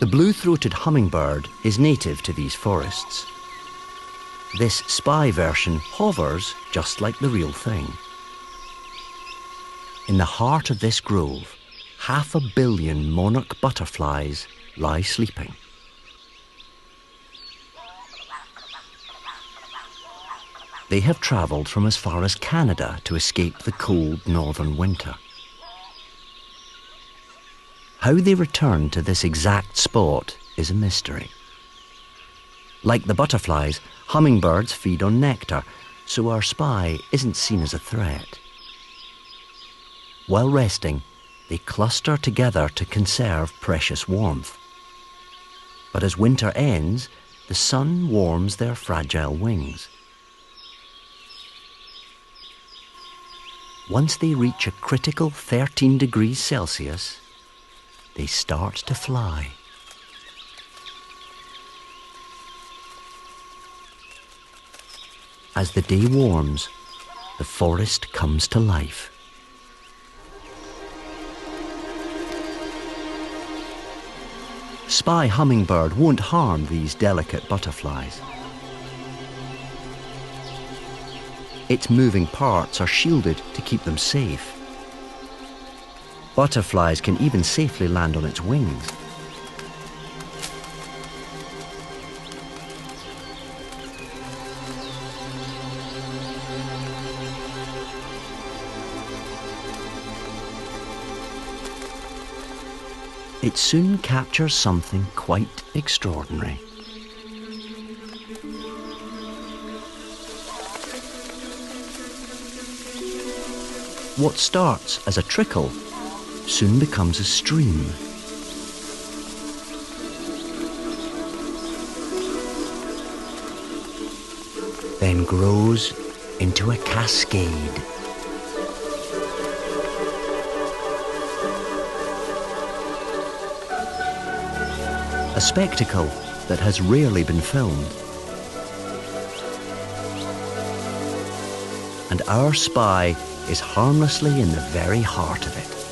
The blue-throated hummingbird is native to these forests. This spy version hovers just like the real thing. In the heart of this grove, 500 million monarch butterflies lie sleeping. They have travelled from as far as Canada to escape the cold northern winter. How they return to this exact spot is a mystery. Like the butterflies, hummingbirds feed on nectar, so our spy isn't seen as a threat. While resting, they cluster together to conserve precious warmth. But as winter ends, the sun warms their fragile wings. Once they reach a critical 13 degrees Celsius, they start to fly. As the day warms, the forest comes to life. Spy hummingbird won't harm these delicate butterflies. Its moving parts are shielded to keep them safe. Butterflies can even safely land on its wings. It soon captures something quite extraordinary. What starts as a trickle soon becomes a stream. Then grows into a cascade. A spectacle that has rarely been filmed. And our spy is harmlessly in the very heart of it.